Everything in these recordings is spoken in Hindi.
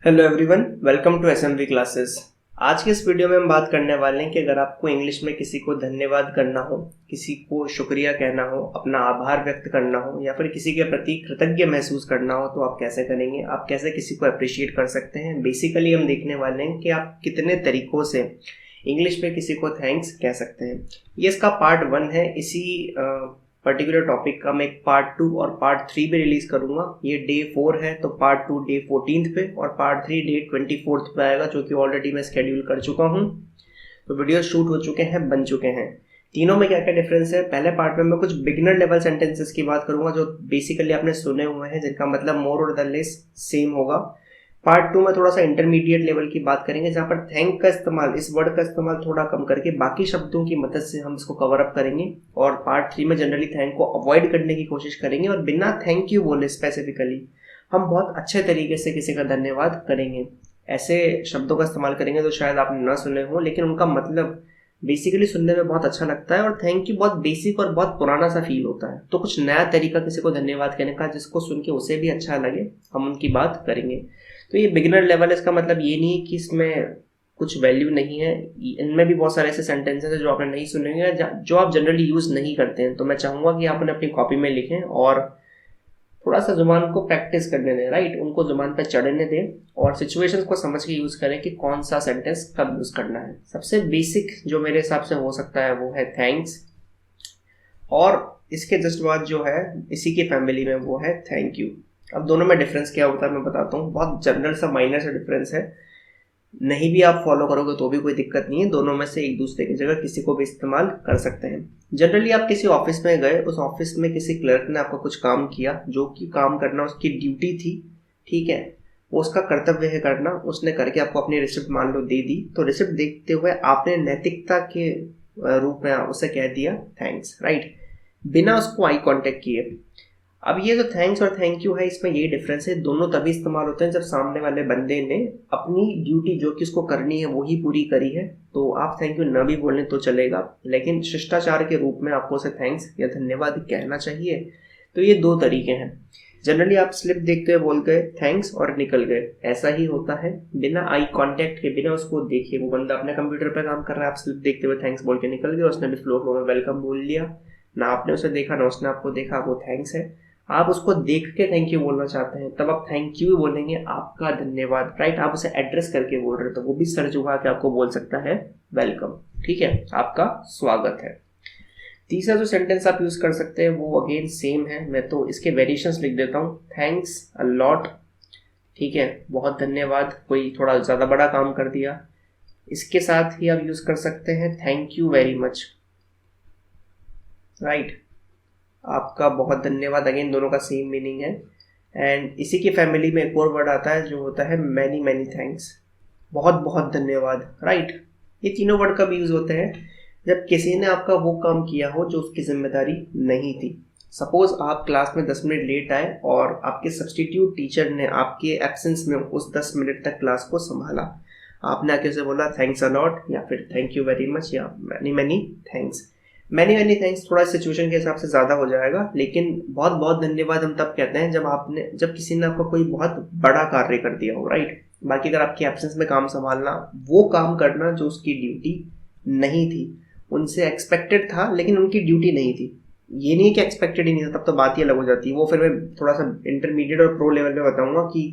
Hello everyone, welcome to SMV classes. आज के इस वीडियो में हम बात करने वाले हैं कि अगर आपको इंग्लिश में किसी को धन्यवाद करना हो, किसी को शुक्रिया कहना हो, अपना आभार व्यक्त करना हो या फिर किसी के प्रति कृतज्ञ महसूस करना हो तो आप कैसे करेंगे, आप कैसे किसी को अप्रिशिएट कर सकते हैं। बेसिकली हम देखने वाले हैं कि आप कितने तरीकों से इंग्लिश में किसी को थैंक्स कह सकते हैं। ये इसका पार्ट 1 है। इसी पर्टिकुलर टॉपिक का मैं एक पार्ट 2 और पार्ट 3 भी रिलीज करूंगा। ये डे 4 है तो पार्ट 2 डे 14 पे और पार्ट 3 डे 24 पे आएगा, जो कि ऑलरेडी मैं स्केड्यूल कर चुका हूँ। तो वीडियो शूट हो चुके हैं, बन चुके हैं। तीनों में क्या क्या डिफरेंस है, पहले पार्ट में मैं कुछ बिगिनर लेवल सेंटेंसेस की बात करूंगा जो बेसिकली आपने सुने हुए हैं, जिनका मतलब मोर और द लेस सेम होगा। पार्ट 2 में थोड़ा सा इंटरमीडिएट लेवल की बात करेंगे, जहां पर थैंक का इस्तेमाल, इस वर्ड का इस्तेमाल थोड़ा कम करके बाकी शब्दों की मदद से हम इसको कवर अप करेंगे। और पार्ट 3 में जनरली थैंक को अवॉइड करने की कोशिश करेंगे और बिना थैंक यू बोले स्पेसिफिकली हम बहुत अच्छे तरीके से किसी का धन्यवाद करेंगे। ऐसे शब्दों का इस्तेमाल करेंगे तो शायद आपने ना सुने हो, लेकिन उनका मतलब बेसिकली सुनने में बहुत अच्छा लगता है और थैंक यू बहुत बेसिक और बहुत पुराना सा फील होता है। तो कुछ नया तरीका किसी को धन्यवाद कहने का जिसको सुन के उसे भी अच्छा लगे, हम उनकी बात करेंगे। तो ये बिगिनर लेवल, इसका मतलब ये नहीं है कि इसमें कुछ वैल्यू नहीं है। इनमें भी बहुत सारे ऐसे सेंटेंसेस हैं जो आपने नहीं सुने होंगे, जो आप जनरली यूज नहीं करते हैं। तो मैं चाहूंगा कि आप उन्हें अपनी कॉपी में लिखें और थोड़ा सा जुबान को प्रैक्टिस करने दें, राइट, उनको जुबान पर चढ़ने दें और सिचुएशंस को समझ के यूज करें कि कौन सा सेंटेंस कब यूज करना है। सबसे बेसिक जो मेरे हिसाब से हो सकता है वो है थैंक्स, और इसके जस्ट बाद जो है इसी की फैमिली में वो है थैंक यू। अब दोनों में डिफरेंस क्या होता है मैं बताता हूँ। बहुत जनरल सा माइनर सा डिफरेंस है, नहीं भी आप फॉलो करोगे तो भी कोई दिक्कत नहीं है। दोनों में से एक दूसरे की जगह किसी को भी इस्तेमाल कर सकते हैं। जनरली आप किसी ऑफिस में गए, उस ऑफिस में किसी क्लर्क ने आपका कुछ काम किया जो कि काम करना उसकी ड्यूटी थी, ठीक है, वो उसका कर्तव्य है करना, उसने करके आपको अपनी रिसिप्ट मान लो दे दी। तो रिसिप्ट देखते हुए आपने नैतिकता के रूप में उसे कह दिया थैंक्स, राइट, बिना उसको आई कांटेक्ट किए। अब ये जो थैंक्स और थैंक यू है, इसमें ये डिफरेंस है, दोनों तभी इस्तेमाल होते हैं जब सामने वाले बंदे ने अपनी ड्यूटी जो कि उसको करनी है वो ही पूरी करी है। तो आप थैंक यू न भी बोलें तो चलेगा, लेकिन शिष्टाचार के रूप में आपको उसे थैंक्स या धन्यवाद कहना चाहिए। तो ये दो तरीके हैं। जनरली आप स्लिप देखते हुए बोल गए थैंक्स और निकल गए, ऐसा ही होता है, बिना आई कांटेक्ट के, बिना उसको देखे। वो बंदा अपने कंप्यूटर पर काम कर रहा है, आप स्लिप देखते हुए थैंक्स बोल के निकल गए, उसने भी फ्लो फ्लो में वेलकम बोल लिया, ना आपने उसे देखा ना उसने आपको देखा, वो थैंक्स है। आप उसको देख के थैंक यू बोलना चाहते हैं तब आप थैंक यू बोलेंगे, आपका धन्यवाद, राइट। आप उसे एड्रेस करके बोल रहे हो तो वो भी सर झुका के आपको बोल सकता है वेलकम, ठीक है, आपका स्वागत है। तीसरा जो सेंटेंस आप यूज कर सकते हैं वो अगेन सेम है, मैं तो इसके वेरिएशंस लिख देता हूँ। थैंक्स अ लॉट, ठीक है, बहुत धन्यवाद, कोई थोड़ा ज्यादा बड़ा काम कर दिया। इसके साथ ही आप यूज कर सकते हैं thank you very much, right, आपका बहुत धन्यवाद, अगेन दोनों का सेम मीनिंग है। एंड इसी की फैमिली में एक और वर्ड आता है जो होता है मैनी मैनी थैंक्स, बहुत बहुत धन्यवाद, राइट। ये तीनों वर्ड कब यूज होते हैं, जब किसी ने आपका वो काम किया हो जो उसकी जिम्मेदारी नहीं थी। सपोज आप क्लास में 10 मिनट लेट आए और आपके सब्सटीट्यूट टीचर ने आपके एब्सेंस में उस 10 मिनट तक क्लास को संभाला। आपने आके उसे बोला थैंक्स अ लॉट या फिर थैंक यू वेरी मच या many many thanks. Many many thanks थोड़ा सिचुएशन के हिसाब से ज़्यादा हो जाएगा, लेकिन बहुत बहुत धन्यवाद हम तब कहते हैं जब किसी ने आपका कोई बहुत बड़ा कार्य कर दिया हो, राइट। बाकी अगर आपकी एब्सेंस में काम संभालना, वो काम करना जो उसकी ड्यूटी नहीं थी, उनसे एक्सपेक्टेड था लेकिन उनकी ड्यूटी नहीं थी, ये नहीं कि एक्सपेक्टेड ही नहीं था, तब तो बात ही अलग हो जाती है। वो फिर मैं थोड़ा सा इंटरमीडिएट और प्रो लेवल में बताऊंगा कि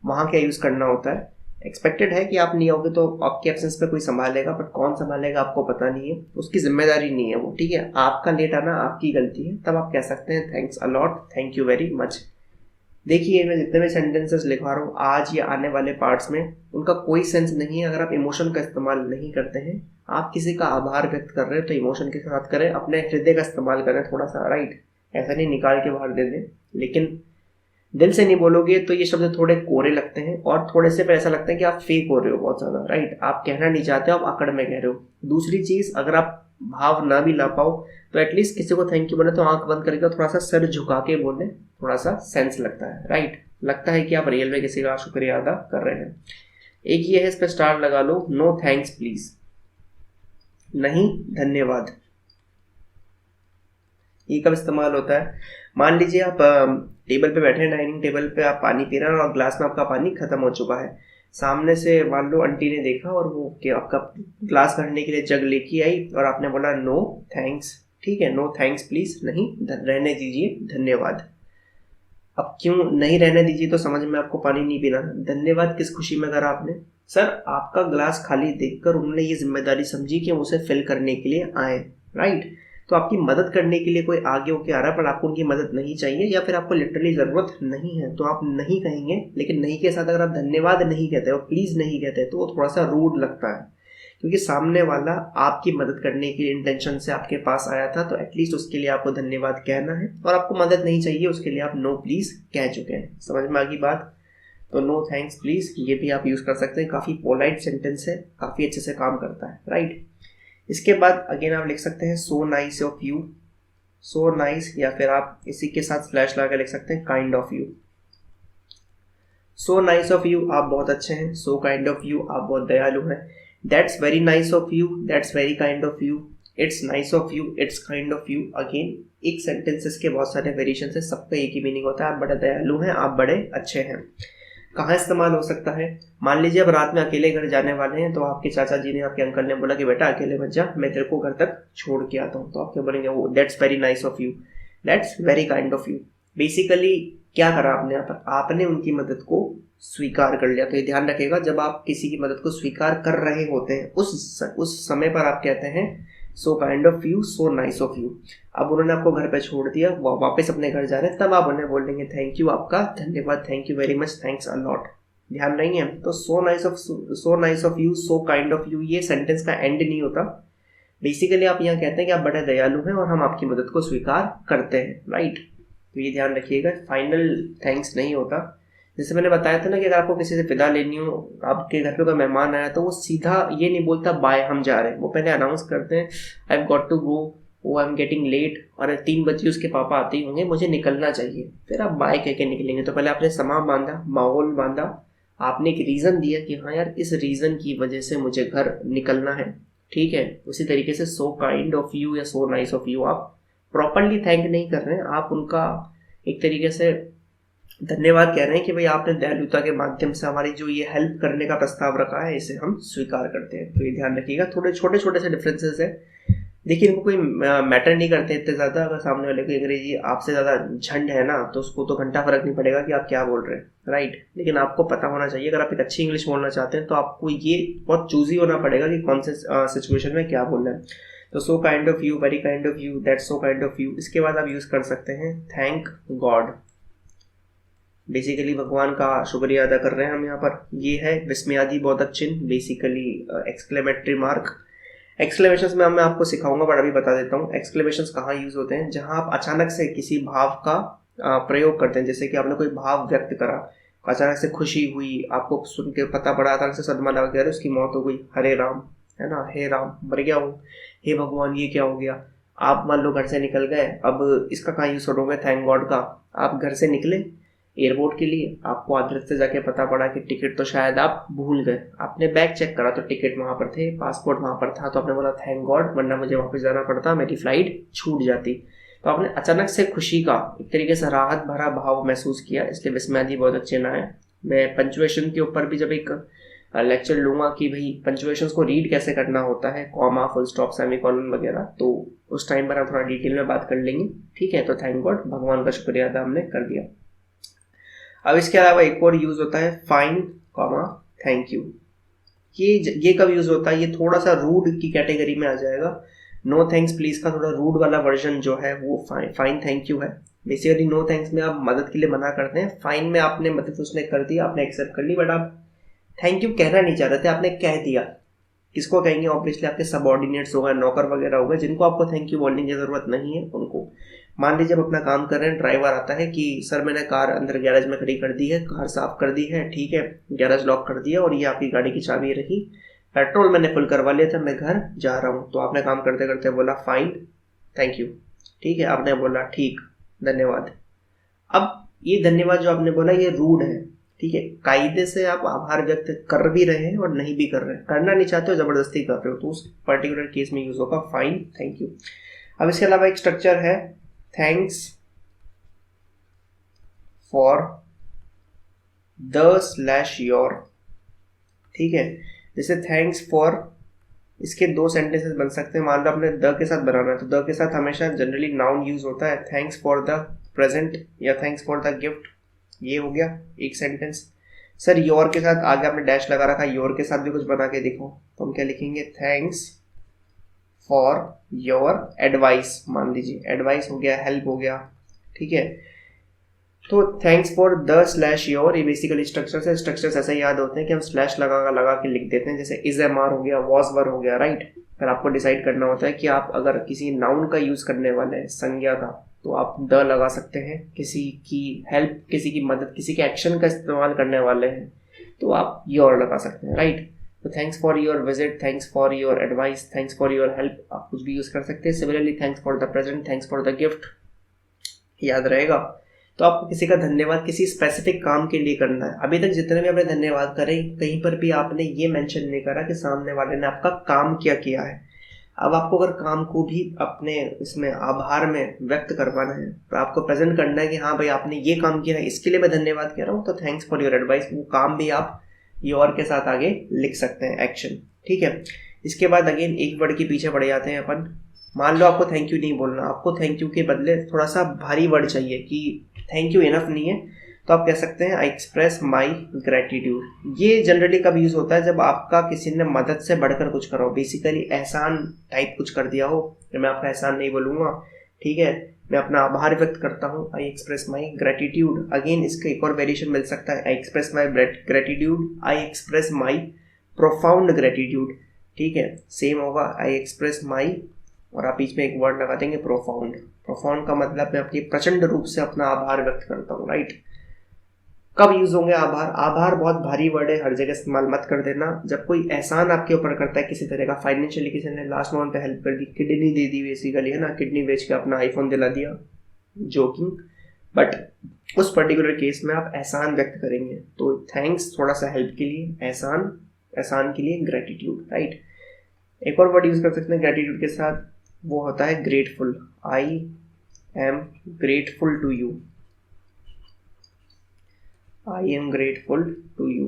वहाँ क्या यूज़ करना होता है। एक्सपेक्टेड है कि आप नहीं आओगे तो आपके एब्सेंस पे कोई संभालेगा, बट कौन संभालेगा आपको पता नहीं है, उसकी जिम्मेदारी नहीं है वो, ठीक है, आपका लेट आना आपकी गलती है, तब आप कह सकते हैं thanks a lot, thank you very much. देखिए मैं जितने भी सेंटेंसेस लिखवा रहा हूँ आज या आने वाले पार्ट्स में, उनका कोई सेंस नहीं है अगर आप इमोशन का इस्तेमाल नहीं करते हैं। आप किसी का आभार व्यक्त कर रहे हैं तो इमोशन के साथ करें, अपने हृदय का इस्तेमाल करें थोड़ा सा, राइट, ऐसा नहीं निकाल के बाहर दे दें। लेकिन दिल से नहीं बोलोगे तो ये शब्द थोड़े कोरे लगते हैं और थोड़े से फिर ऐसा लगता है कि आप फेक हो रहे हो बहुत ज्यादा, राइट, आप कहना नहीं चाहते हो, आप अकड़ में कह रहे हो। दूसरी चीज, अगर आप भाव ना भी ला पाओ तो एटलीस्ट किसी को थैंक यू बोले तो आंख बंद करके थोड़ा सा सर झुका के बोले, थोड़ा सा सेंस लगता है, राइट, लगता है कि आप रियल में किसी का शुक्रिया अदा कर रहे हैं। एक ये है, इस पर स्टार लगा लो, नो थैंक्स प्लीज, नहीं धन्यवाद। ये कब इस्तेमाल होता है, मान लीजिए आप टेबल पे बैठे हैं, डाइनिंग टेबल पे आप पानी पी रहे हैं और ग्लास में आपका पानी खत्म हो चुका है। सामने से मान लो आंटी ने देखा और वो कि आपका ग्लास भरने के लिए जग लेके आई और आपने बोला नो थैंक्स, ठीक है, नो थैंक्स प्लीज, नहीं रहने दीजिए, धन्यवाद। अब क्यों नहीं रहने दीजिए, तो समझ में आपको पानी नहीं पीना। धन्यवाद किस खुशी में करा आपने? सर आपका ग्लास खाली देखकर उन्होंने ये जिम्मेदारी समझी कि हम उसे फिल करने के लिए आए, राइट। तो आपकी मदद करने के लिए कोई आगे होके आ रहा है पर आपको उनकी मदद नहीं चाहिए या फिर आपको लिटरली ज़रूरत नहीं है, तो आप नहीं कहेंगे। लेकिन नहीं के साथ अगर आप धन्यवाद नहीं कहते और प्लीज़ नहीं कहते तो वो थोड़ा सा रूड लगता है, क्योंकि सामने वाला आपकी मदद करने के लिए इंटेंशन से आपके पास आया था, तो एटलीस्ट उसके लिए आपको धन्यवाद कहना है। और आपको मदद नहीं चाहिए उसके लिए आप नो प्लीज़ कह चुके हैं। समझ में आ गई बात? तो नो थैंक्स प्लीज़ ये भी आप यूज़ कर सकते हैं, काफ़ी पोलाइट सेंटेंस है, काफ़ी अच्छे से काम करता है, राइट। इसके बाद अगेन आप लिख सकते हैं so nice of you, so nice, या फिर आप इसी के साथ स्लैश लगा लिख सकते हैं kind of you. So nice of you आप बहुत अच्छे हैं, सो काइंड ऑफ यू आप बहुत दयालु हैं। That's very nice of you, that's very kind of you, it's nice of you, it's kind of you. Again एक सेंटेंसेस के बहुत सारे वेरिएशन है, सबका एक ही मीनिंग होता है, आप बड़े दयालु हैं, आप बड़े अच्छे हैं। कहाँ इस्तेमाल हो सकता है? मान लीजिए अब रात में अकेले घर जाने वाले हैं, तो आपके चाचा जी ने, आपके अंकल ने बोला कि बेटा अकेले मत जा, मैं तेरे को घर तक छोड़ के आता हूँ, तो आप क्या बोलेंगे? वो that's very nice of you, that's very kind of you. Basically क्या करा आपने यहाँ पर? आपने उनकी मदद को स्वीकार कर लिया। तो ये ध्यान रखिएगा, जब आप किसी की मदद को स्वीकार कर रहे होते हैं उस समय पर आप कहते हैं so kind of you, so nice of you. अब उन्होंने आपको घर पे छोड़ दिया, वापस अपने घर जा रहे हैं, तब आप उन्हें बोलेंगे थैंक यू, आपका धन्यवाद, thank you very much, thanks a lot. ध्यान नहीं है? तो so nice of you, so kind of you, ये सेंटेंस का एंड नहीं होता। बेसिकली आप यहाँ कहते हैं कि आप बड़े दयालु हैं और हम आपकी मदद को स्वीकार करते हैं, राइट। तो ये ध्यान रखिएगा, फाइनल थैंक्स नहीं होता। जैसे मैंने बताया था ना कि अगर आपको किसी से विदा लेनी हो, आपके घर पे कोई मेहमान आया, तो वो सीधा ये नहीं बोलता बाय हम जा रहे हैं, वो पहले अनाउंस करते हैं I have got to go, oh I am getting late, और 3 बजे उसके पापा आते ही होंगे, मुझे निकलना चाहिए, फिर आप बाय कह के निकलेंगे। तो पहले आपने समा बांधा, माहौल बांधा, आपने एक रीज़न दिया कि हाँ यार इस रीज़न की वजह से मुझे घर निकलना है, ठीक है। उसी तरीके से सो काइंड ऑफ यू या सो नाइस ऑफ यू, आप प्रॉपरली थैंक नहीं कर रहे हैं, आप उनका एक तरीके से धन्यवाद कह रहे हैं कि भाई आपने दयालुता के माध्यम से हमारी जो ये हेल्प करने का प्रस्ताव रखा है इसे हम स्वीकार करते हैं। तो ये ध्यान रखिएगा, थोड़े छोटे छोटे से डिफरेंसेस है, देखिए इनको कोई मैटर नहीं करते इतने ज़्यादा। अगर सामने वाले को अंग्रेजी आपसे ज़्यादा झंड है ना, तो उसको तो घंटा फर्क नहीं पड़ेगा कि आप क्या बोल रहे हैं, राइट। लेकिन आपको पता होना चाहिए, अगर आप एक अच्छी इंग्लिश बोलना चाहते हैं तो आपको ये बहुत चूजी होना पड़ेगा कि कौन से सिचुएशन में क्या बोलना है। तो so kind of you, very kind of you, that's so kind of you. इसके बाद आप यूज़ कर सकते हैं थैंक गॉड। बेसिकली भगवान का शुक्रिया अदा कर रहे हैं हम यहाँ पर। ये है विस्मयादि बोधक चिन्ह, बेसिकली एक्सक्लेमेटरी मार्क। एक्सक्लेमेशंस में मैं आपको सिखाऊंगा, बट अभी बता देता हूँ एक्सक्लेमेशंस कहाँ यूज होते हैं। जहाँ आप अचानक से किसी भाव का प्रयोग करते हैं, जैसे कि आपने कोई भाव व्यक्त करा, अचानक से खुशी हुई, आपको सुन के पता पड़ा, अचानक से सदमा लग गया, उसकी मौत हो गई, हरे राम, है ना, हे राम मर गया हूँ, हे भगवान ये क्या हो गया। आप मान लो घर से निकल गए, अब इसका कहाँ यूज करोगे थैंक गॉड का? आप घर से निकले एयरपोर्ट के लिए, आपको आदत से जाके पता पड़ा कि टिकट तो शायद आप भूल गए, आपने बैग चेक करा तो टिकट वहाँ पर थे, पासपोर्ट वहाँ पर था, तो आपने बोला थैंक गॉड, वरना मुझे वापस जाना पड़ता, मेरी फ्लाइट छूट जाती। तो आपने अचानक से खुशी का एक तरीके से राहत भरा भाव महसूस किया, इसलिए विस्मयादि बहुत अच्छे ना है। मैं पंचुएशन के ऊपर भी जब एक लेक्चर लूंगा कि भाई पंचुएशन को रीड कैसे करना होता है, कॉमा, फुल स्टॉप, सेमीकोलन वगैरह, तो उस टाइम पर हम थोड़ा डिटेल में बात कर लेंगे, ठीक है। तो थैंक गॉड, भगवान का शुक्रिया अदा हमने कर दिया। अब इसके अलावा एक और यूज होता है फाइन कॉमा थैंक यू। ये कब यूज होता है? ये थोड़ा सा रूड की कैटेगरी में आ जाएगा। नो थैंक्स प्लीज का थोड़ा रूड वाला वर्जन जो है वो फाइन थैंक यू है। बेसिकली नो थैंक्स में आप मदद के लिए मना करते हैं, फाइन में आपने मदद उसने कर दी, आपने एक्सेप्ट कर ली, बट आप थैंक यू कहना नहीं चाह रहे थे, आपने कह दिया। किसको कहेंगे? ऑब्वियसली आपके सबऑर्डिनेट्स हो गए, नौकर वगैरह हो गए, जिनको आपको थैंक यू बोलने की जरूरत नहीं है उनको। मान लीजिए आप अपना काम कर रहे हैं, ड्राइवर आता है कि सर मैंने कार अंदर गैरेज में खड़ी कर दी है, कार साफ कर दी है, ठीक है, गैरेज लॉक कर दिया और ये आपकी गाड़ी की चाबी रही, पेट्रोल मैंने फुल करवा लिया था, मैं घर जा रहा हूँ। तो आपने काम करते करते बोला फाइन थैंक यू, ठीक है, आपने बोला ठीक धन्यवाद। अब ये धन्यवाद जो आपने बोला ये रूड है, ठीक है, कायदे से आप आभार व्यक्त कर भी रहे हैं और नहीं भी कर रहे हैं, करना नहीं चाहते हो जबरदस्ती कर रहे हो, तो उस पर्टिकुलर केस में यूज होगा फाइन थैंक यू। अब इसके अलावा एक स्ट्रक्चर है thanks for the slash your, ठीक है। जैसे थैंक्स फॉर, इसके दो सेंटेंसेस बन सकते हैं। मान लो आपने द के साथ बनाना है तो द के साथ हमेशा जनरली नाउन यूज होता है, थैंक्स फॉर द प्रेजेंट या थैंक्स फॉर द गिफ्ट, ये हो गया एक सेंटेंस। सर योर के साथ आगे आपने डैश लगा रखा, योर के साथ भी कुछ बना के देखो, तो हम क्या लिखेंगे, थैंक्स फॉर योर एडवाइस, मान लीजिए एडवाइस हो गया, हेल्प हो गया, ठीक है। तो thanks for the slash your, ये बेसिकली स्ट्रक्चर्स है। स्ट्रक्चर्स ऐसे याद होते हैं कि हम स्लैश लगा के लिख देते हैं, जैसे इज एम आर हो गया, वॉज वर हो गया, राइट। फिर आपको डिसाइड करना होता है कि आप अगर किसी नाउन का यूज करने वाले हैं, संज्ञा का, तो आप द लगा सकते हैं। किसी की हेल्प, किसी की मदद, किसी के एक्शन का इस्तेमाल करने वाले हैं तो आप योर लगा सकते हैं, राइट। तो thanks for your visit, thanks for your advice, thanks for your help, आप कुछ भी यूज कर सकते हैं। Similarly thanks for the present, thanks for the gift, याद रहेगा। तो आपको किसी का धन्यवाद किसी स्पेसिफिक काम के लिए करना है। अभी तक जितने भी आपने धन्यवाद करे, कहीं पर भी आपने ये मेंशन नहीं करा कि सामने वाले ने आपका काम क्या किया है। अब आपको अगर काम को भी अपने इसमें आभार में व्यक्त करवाना है, तो आपको प्रेजेंट करना है कि हाँ भाई आपने ये काम किया है, इसके लिए मैं धन्यवाद कह रहा हूँ, तो थैंक्स फॉर योर एडवाइस, वो काम भी आप योर के साथ आगे लिख सकते हैं, एक्शन, ठीक है। इसके बाद अगेन एक वर्ड के पीछे बढ़ जाते हैं अपन। मान लो आपको थैंक यू नहीं बोलना, आपको थैंक यू के बदले थोड़ा सा भारी वर्ड चाहिए कि थैंक यू इनफ नहीं है, तो आप कह सकते हैं आई एक्सप्रेस माई ग्रेटिट्यूड। ये जनरली कब यूज होता है, जब आपका किसी ने मदद से बढ़कर कुछ करा हो, बेसिकली एहसान टाइप कुछ कर दिया हो। मैं आपका एहसान नहीं बोलूंगा, ठीक है, मैं अपना आभार व्यक्त करता हूँ, I express my gratitude. Again इसका एक और वेरिएशन मिल सकता है, I express my gratitude, I express my profound gratitude, ठीक है, सेम होगा, आई एक्सप्रेस माई, और आप बीच में एक वर्ड लगा देंगे प्रोफाउंड। प्रोफाउंड का मतलब मैं अपनी प्रचंड रूप से अपना आभार व्यक्त करता हूँ, राइट। कब यूज होंगे आभार? आभार बहुत भारी वर्ड है, हर जगह इस्तेमाल मत कर देना। जब कोई एहसान आपके ऊपर करता है किसी तरह का, फाइनेंशियली किसी ने लास्ट मोमेंट पे हेल्प कर दी, किडनी दे दी बेसिकली, है ना, किडनी बेच के अपना आईफोन दिला दिया, जोकिंग, बट उस पर्टिकुलर केस में आप एहसान व्यक्त करेंगे, तो थैंक्स थोड़ा सा हेल्प के लिए, एहसान के लिए ग्रेटिट्यूड, राइट। एक और वर्ड यूज कर सकते हैं ग्रेटिट्यूड के साथ, वो होता है grateful. I am grateful to you, I am grateful to you,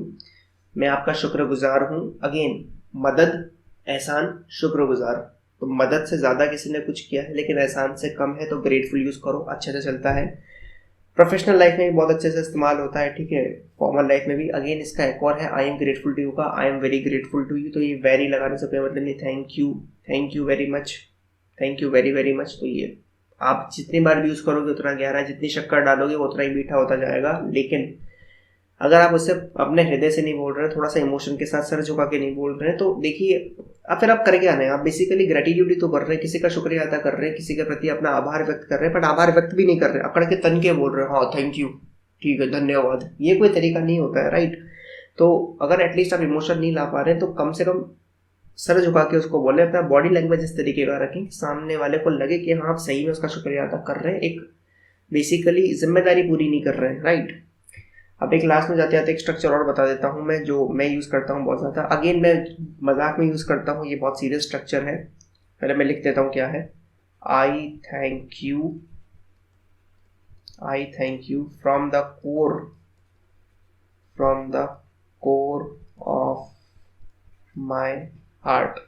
मैं आपका शुक्रगुजार हूँ। अगेन मदद, एहसान, शुक्रगुजार, तो मदद से ज़्यादा किसी ने कुछ किया है लेकिन एहसान से कम है, तो ग्रेटफुल यूज़ करो, अच्छे से चलता है। प्रोफेशनल लाइफ में भी बहुत अच्छे से इस्तेमाल होता है, ठीक है, फॉर्मल लाइफ में भी। अगेन इसका एक और है, I am grateful to you का I am very grateful to you, तो ये वेरी लगाने से कोई मतलब नहीं, thank you very much, thank you very very much. तो ये आप जितनी बार भी यूज़ करोगे उतना गहरा, जितनी शक्कर डालोगे वो उतना ही मीठा होता जाएगा। लेकिन अगर आप उससे अपने हृदय से नहीं बोल रहे हैं, थोड़ा सा इमोशन के साथ सर झुका के नहीं बोल रहे हैं, तो देखिए अब फिर आप कर क्या रहे हैं, आप बेसिकली ग्रेटिट्यूड ही तो कर रहे हैं, किसी का शुक्रिया अदा कर रहे हैं, किसी के प्रति अपना आभार व्यक्त कर रहे हैं, बट आभार व्यक्त भी नहीं कर रहे हैं, अकड़ के तन के बोल रहे हैं, हाँ थैंक यू, ठीक है, धन्यवाद। ये कोई तरीका नहीं होता है, राइट। तो अगर एटलीस्ट आप इमोशन नहीं ला पा रहे हैं तो कम से कम सर झुका के उसको बोले, अपना बॉडी लैंग्वेज इस तरीके का रखें कि सामने वाले को लगे कि हाँ आप सही में उसका शुक्रिया अदा कर रहे हैं, एक बेसिकली जिम्मेदारी पूरी नहीं कर रहे हैं, राइट। अब एक लास्ट में जाते जाते एक स्ट्रक्चर और बता देता हूँ मैं, जो मैं यूज़ करता हूँ बहुत ज़्यादा। अगेन मैं मजाक में यूज़ करता हूँ, ये बहुत सीरियस स्ट्रक्चर है, पहले मैं लिख देता हूँ क्या है। आई thank you from the core of my heart.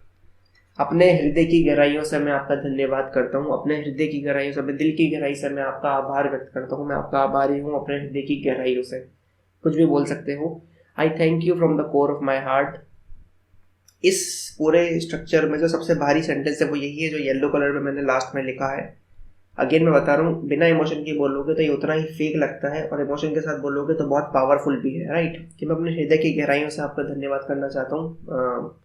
अपने हृदय की गहराइयों से मैं आपका धन्यवाद करता हूँ, अपने हृदय की गहराइयों से, अपने दिल की गहराई से मैं आपका आभार व्यक्त करता हूँ, मैं आपका आभारी हूँ अपने हृदय की गहराइयों से, कुछ भी बोल सकते हो। आई thank you from the core of my heart. इस पूरे स्ट्रक्चर में जो सबसे भारी सेंटेंस है वो यही है जो येलो कलर में मैंने लास्ट में लिखा है। अगेन मैं बता रहा हूँ, बिना इमोशन के बोलोगे तो ये उतना ही फेक लगता है, और इमोशन के साथ बोलोगे तो बहुत पावरफुल भी है, राइट। कि मैं अपने हृदय की गहराइयों से आपका धन्यवाद करना चाहता हूँ।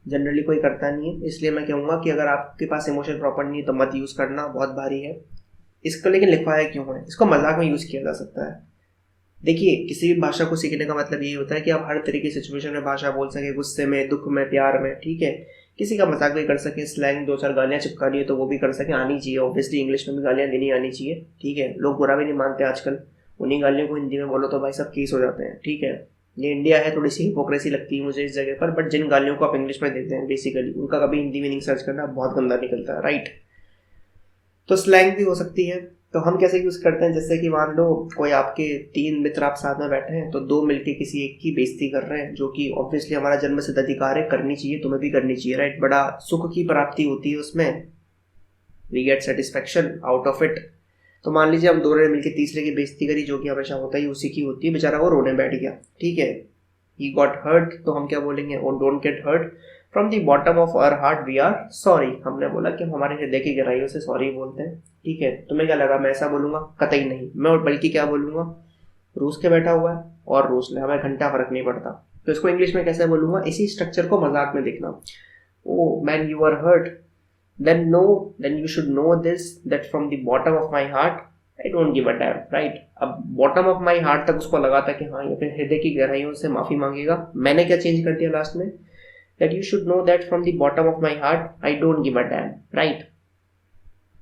जनरली कोई करता नहीं है, इसलिए मैं कहूँगा कि अगर आपके पास इमोशन प्रॉपर नहीं है तो मत यूज़ करना, बहुत भारी है इसको। लेकिन लिखवाया क्यों है, इसको मजाक में यूज़ किया जा सकता है। देखिए किसी भी भाषा को सीखने का मतलब यही होता है कि आप हर तरह की सिचुएशन में भाषा बोल सके, गुस्से में, दुख में, प्यार में, ठीक है। किसी का मजाक भी कर सके, स्लैंग दो चार गालियाँ चिपकानी है तो वो भी कर सके, आनी चाहिए ऑब्वियसली, इंग्लिश में भी गालियाँ देनी आनी चाहिए, ठीक है। लोग बुरा भी नहीं मानते आजकल, उन्हीं गालियों को हिंदी में बोलो तो भाई सब केस हो जाते हैं, ठीक है। ये इंडिया है, थोड़ी सी हिपोक्रेसी लगती है मुझे इस जगह पर, बट जिन गालियों को आप इंग्लिश में देते हैं बेसिकली उनका कभी हिंदी में नहीं सर्च करना, बहुत गंदा निकलता है, राइट। तो स्लैंग भी हो सकती है, तो हम कैसे यूज़ करते हैं, जैसे कि मान लो कोई आपके 3 मित्र आप साथ में बैठे हैं, तो 2 मिलके किसी एक की बेइज्जती कर रहे हैं, जो कि ऑब्वियसली हमारा जन्मसिद्ध अधिकार है, करनी चाहिए, तुम्हें भी करनी चाहिए, राइट। बड़ा सुख की प्राप्ति होती है उसमें, we get satisfaction out of it. तो मान लीजिए हम दोनों ने मिलकर तीसरे की बेइज्जती करी, जो कि हमेशा होता ही उसी की होती है, बेचारा वो रोने बैठ गया, ठीक है, ही गॉट हर्ट, तो हम क्या बोलेंगे, oh don't get hurt, from the bottom of our heart we are sorry. हमने बोला कि हम हमारे हृदय की गहराइयों से सॉरी बोलते हैं, ठीक है। तुम्हें क्या लगा मैं ऐसा बोलूंगा? कतई नहीं, मैं बल्कि क्या बोलूंगा, रूस के बैठा हुआ है और रूस ले, हमें घंटा फर्क नहीं पड़ता। तो इसको इंग्लिश में कैसे बोलूंगा, इसी स्ट्रक्चर को मजाक में देखना, oh man you are hurt, then you should know this, that from the bottom of my heart I don't give a damn, right। अब bottom of my heart तक उसको लगा था कि हाँ ये अपने हृदय की गहराइयों से माफी मांगेगा। मैंने क्या चेंज कर दिया लास्ट में, that you should know that from the bottom of my heart I don't give a damn, right।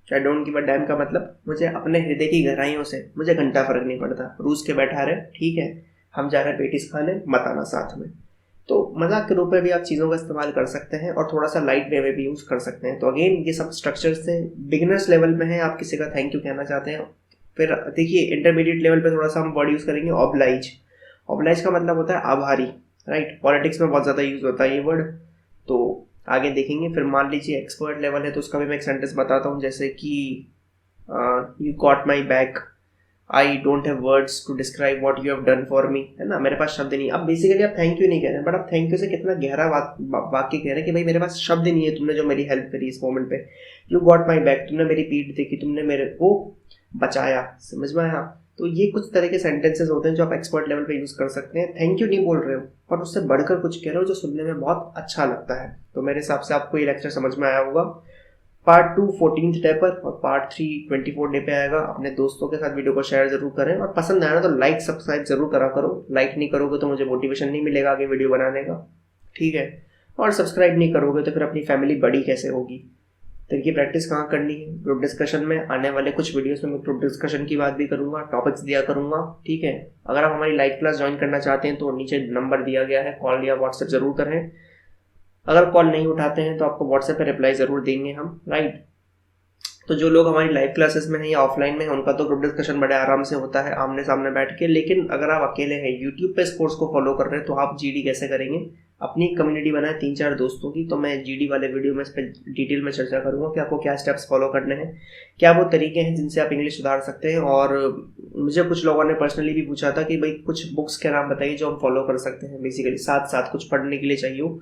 I don't give a damn का मतलब मुझे अपने हृदय की गहराइयों से मुझे घंटा फर्क नहीं पड़ता, रूस के बैठा रहे, ठीक है, हम जा रहे पेटिस खाने, मत आना साथ में। तो मजाक के रूप में भी आप चीज़ों का इस्तेमाल कर सकते हैं और थोड़ा सा लाइट वे में भी यूज़ कर सकते हैं। तो अगेन ये सब स्ट्रक्चर्स से बिगिनर्स लेवल में है, आप किसी का थैंक यू कहना चाहते हैं। फिर देखिए इंटरमीडिएट लेवल पे थोड़ा सा हम वर्ड यूज़ करेंगे ऑब्लाइज। ऑब्लाइज का मतलब होता है आभारी, राइट। पॉलिटिक्स में बहुत ज़्यादा यूज़ होता है ये वर्ड, तो आगे देखेंगे। फिर मान लीजिए एक्सपर्ट लेवल है, तो उसका भी मैं एक सेंटेंस बताता हूँ, जैसे कि you got my back, I don't have words to describe what you have done for me, है ना, मेरे पास शब्द नहीं। अब बेसिकली आप थैंक यू नहीं कह रहे हैं, बट आप थैंक यू से कितना गहरा वाक्य कह रहे हैं कि भाई मेरे पास शब्द नहीं है, तुमने जो मेरी हेल्प करी इस मोमेंट पे। यू गॉट माई बैक, तुमने मेरी पीठ देखी, तुमने मेरे को बचाया, समझ में आया। तो ये कुछ तरह के सेंटेंसेस होते हैं जो आप एक्सपर्ट लेवल पे यूज कर सकते हैं। थैंक यू नहीं बोल रहे हो पर उससे बढ़कर कुछ कह रहे हो जो सुनने में बहुत अच्छा लगता है। तो मेरे हिसाब से आपको ये लेक्चर समझ में आया होगा। पार्ट 2 14th डे पर और पार्ट 3 24 डे पे आएगा। अपने दोस्तों के साथ वीडियो को शेयर जरूर करें और पसंद आया ना तो लाइक सब्सक्राइब जरूर करा करो। लाइक नहीं करोगे तो मुझे मोटिवेशन नहीं मिलेगा आगे वीडियो बनाने का, ठीक है। और सब्सक्राइब नहीं करोगे तो फिर अपनी फैमिली बड़ी कैसे होगी। तो इनकी प्रैक्टिस कहाँ करनी है, ग्रुप डिस्कशन में। आने वाले कुछ वीडियोस में मैं ग्रुप डिस्कशन की बात भी करूंगा, टॉपिक्स दिया करूंगा, ठीक है। अगर आप हमारी लाइव क्लास ज्वाइन करना चाहते हैं तो नीचे नंबर दिया गया है, कॉल या व्हाट्सएप जरूर करें। अगर कॉल नहीं उठाते हैं तो आपको व्हाट्सएप पे रिप्लाई जरूर देंगे हम, राइट। तो जो लोग हमारी लाइव क्लासेस में हैं या ऑफलाइन में हैं उनका तो ग्रुप डिस्कशन बड़े आराम से होता है आमने सामने बैठ के। लेकिन अगर आप अकेले हैं यूट्यूब पे इस कोर्स को फॉलो कर रहे हैं तो आप जीडी कैसे करेंगे, अपनी कम्युनिटी बनाए 3-4 दोस्तों की। तो मैं जीडी वाले वीडियो में इस पर डिटेल में चर्चा करूंगा कि आपको क्या स्टेप्स फॉलो करने हैं, क्या वो तरीके हैं जिनसे आप इंग्लिश सुधार सकते हैं। और मुझे कुछ लोगों ने पर्सनली भी पूछा था कि भाई कुछ बुक्स के नाम बताइए जो हम फॉलो कर सकते हैं, बेसिकली साथ साथ कुछ पढ़ने के लिए चाहिए।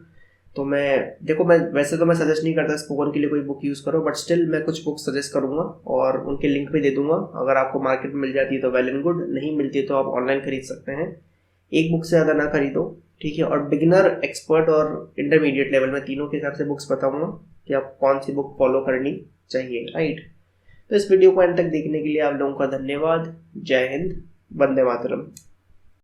तो मैं देखो, मैं वैसे तो मैं सजेस्ट नहीं करता स्पोकन के लिए कोई बुक यूज़ करो, बट स्टिल मैं कुछ बुक सजेस्ट करूंगा और उनके लिंक भी दे दूंगा। अगर आपको मार्केट में मिल जाती है तो वेल एंड गुड, नहीं मिलती है तो आप ऑनलाइन खरीद सकते हैं। एक बुक से ज़्यादा ना खरीदो, ठीक है। और बिगिनर, एक्सपर्ट और इंटरमीडिएट लेवल में तीनों के हिसाब से बुक्स बताऊंगा कि आप कौन सी बुक फॉलो करनी चाहिए, राइट। तो इस वीडियो को अंत तक देखने के लिए आप लोगों का धन्यवाद। जय हिंद, वंदे मातरम।